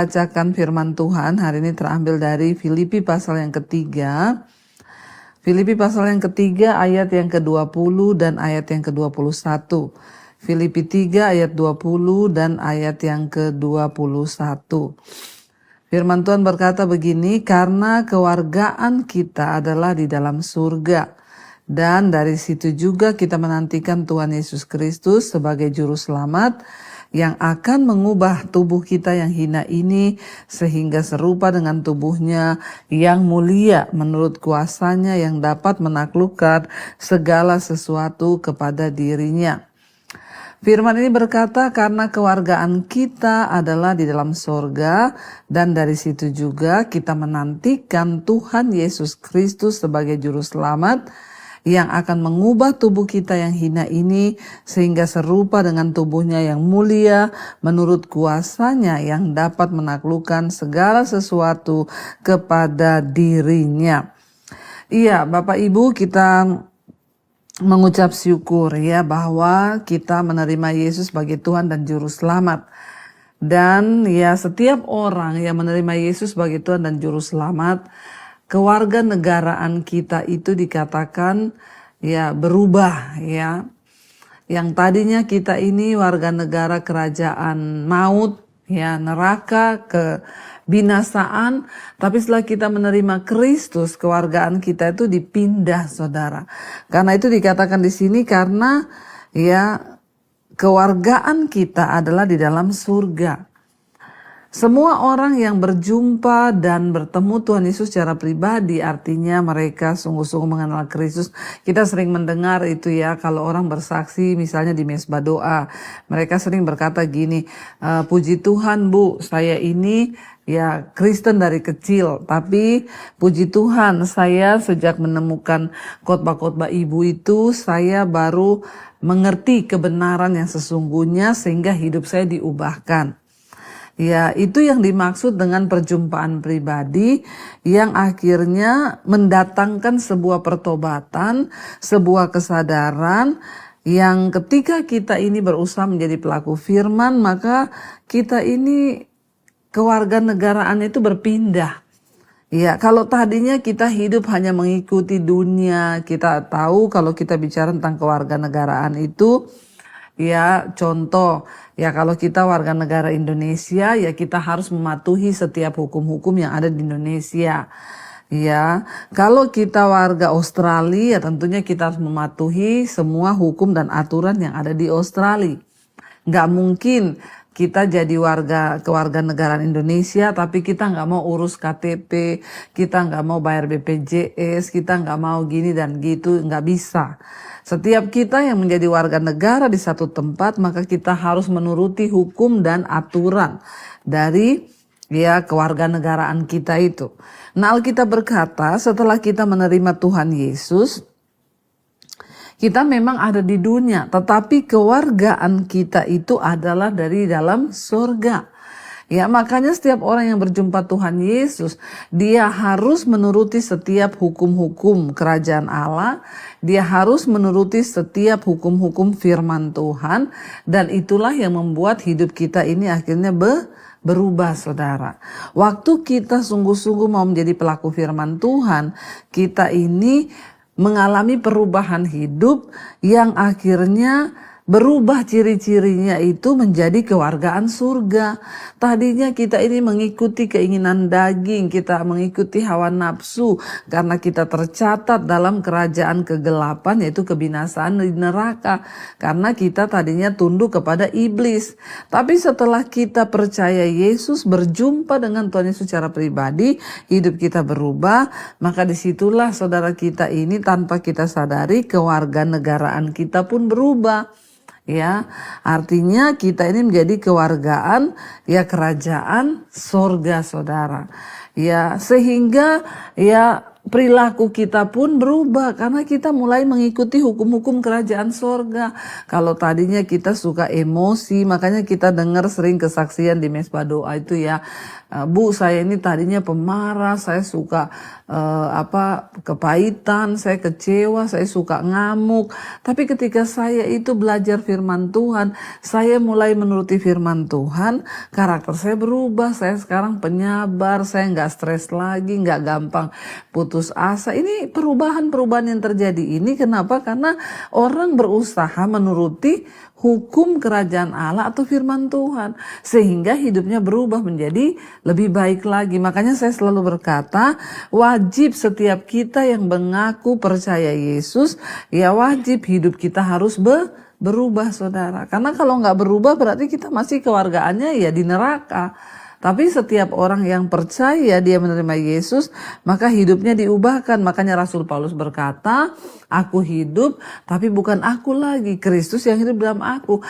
Bacakan firman Tuhan hari ini terambil dari Filipi pasal yang ketiga. Filipi pasal yang ketiga ayat yang ke-20 dan ayat yang ke-21. Filipi 3 ayat 20 dan ayat yang ke-21. Firman Tuhan berkata begini, karena kewargaan kita adalah di dalam surga. Dan dari situ juga kita menantikan Tuhan Yesus Kristus sebagai juru selamat yang akan mengubah tubuh kita yang hina ini sehingga serupa dengan tubuhnya yang mulia menurut kuasanya yang dapat menaklukkan segala sesuatu kepada dirinya. Firman ini berkata karena kewargaan kita adalah di dalam sorga dan dari situ juga kita menantikan Tuhan Yesus Kristus sebagai juru selamat yang akan mengubah tubuh kita yang hina ini sehingga serupa dengan tubuhnya yang mulia menurut kuasanya yang dapat menaklukkan segala sesuatu kepada dirinya. Iya, Bapak Ibu, kita mengucap syukur ya bahwa kita menerima Yesus sebagai Tuhan dan Juru Selamat. Dan ya setiap orang yang menerima Yesus sebagai Tuhan dan Juru Selamat, kewarganegaraan kita itu dikatakan ya berubah ya. Yang tadinya kita ini warga negara kerajaan maut ya, neraka, kebinasaan, tapi setelah kita menerima Kristus, kewargaan kita itu dipindah, Saudara. Karena itu dikatakan di sini karena ya kewargaan kita adalah di dalam surga. Semua orang yang berjumpa dan bertemu Tuhan Yesus secara pribadi artinya mereka sungguh-sungguh mengenal Kristus. Kita sering mendengar itu ya kalau orang bersaksi misalnya di mesbah doa. Mereka sering berkata gini, puji Tuhan Bu, saya ini ya Kristen dari kecil. Tapi puji Tuhan saya sejak menemukan khotbah-khotbah Ibu itu saya baru mengerti kebenaran yang sesungguhnya sehingga hidup saya diubahkan. Ya, itu yang dimaksud dengan perjumpaan pribadi yang akhirnya mendatangkan sebuah pertobatan, sebuah kesadaran yang ketika kita ini berusaha menjadi pelaku firman, maka kita ini kewarganegaraan itu berpindah. Ya, kalau tadinya kita hidup hanya mengikuti dunia, kita tahu kalau kita bicara tentang kewarganegaraan itu, ya contoh, ya kalau kita warga negara Indonesia ya kita harus mematuhi setiap hukum-hukum yang ada di Indonesia. Ya, kalau kita warga Australia ya tentunya kita harus mematuhi semua hukum dan aturan yang ada di Australia. Nggak mungkin kita jadi kewarganegaraan Indonesia tapi kita nggak mau urus KTP, kita nggak mau bayar BPJS, kita nggak mau gini dan gitu, nggak bisa. Setiap kita yang menjadi warga negara di satu tempat maka kita harus menuruti hukum dan aturan dari ya kewarganegaraan kita itu. Nah, Alkitab berkata setelah kita menerima Tuhan Yesus, kita memang ada di dunia, tetapi kewargaan kita itu adalah dari dalam surga. Ya, makanya setiap orang yang berjumpa Tuhan Yesus, dia harus menuruti setiap hukum-hukum kerajaan Allah, dia harus menuruti setiap hukum-hukum firman Tuhan, dan itulah yang membuat hidup kita ini akhirnya berubah, Saudara. Waktu kita sungguh-sungguh mau menjadi pelaku firman Tuhan, kita ini mengalami perubahan hidup yang akhirnya berubah ciri-cirinya itu menjadi kewargaan surga. Tadinya kita ini mengikuti keinginan daging, kita mengikuti hawa nafsu karena kita tercatat dalam kerajaan kegelapan yaitu kebinasaan di neraka. Karena kita tadinya tunduk kepada iblis. Tapi setelah kita percaya Yesus, berjumpa dengan Tuhan Yesus secara pribadi, hidup kita berubah, maka disitulah saudara kita ini tanpa kita sadari kewarganegaraan kita pun berubah. Ya, artinya kita ini menjadi kewargaan ya kerajaan sorga, Saudara. Ya, sehingga ya perilaku kita pun berubah karena kita mulai mengikuti hukum-hukum kerajaan sorga. Kalau tadinya kita suka emosi, makanya kita dengar sering kesaksian di mesbah doa itu ya, Bu, saya ini tadinya pemarah, saya suka kepahitan, saya kecewa, saya suka ngamuk. Tapi ketika saya itu belajar firman Tuhan, saya mulai menuruti firman Tuhan, karakter saya berubah. Saya sekarang penyabar, saya nggak stres lagi, nggak gampang putus asa. Ini perubahan-perubahan yang terjadi ini kenapa? Karena orang berusaha menuruti hukum kerajaan Allah atau firman Tuhan, sehingga hidupnya berubah menjadi lebih baik lagi. Makanya saya selalu berkata, wajib setiap kita yang mengaku percaya Yesus, ya wajib hidup kita harus berubah, saudara. Karena kalau nggak berubah berarti kita masih kewargaannya ya di neraka. Tapi setiap orang yang percaya dia menerima Yesus, maka hidupnya diubahkan. Makanya Rasul Paulus berkata, aku hidup tapi bukan aku lagi, Kristus yang hidup dalam aku.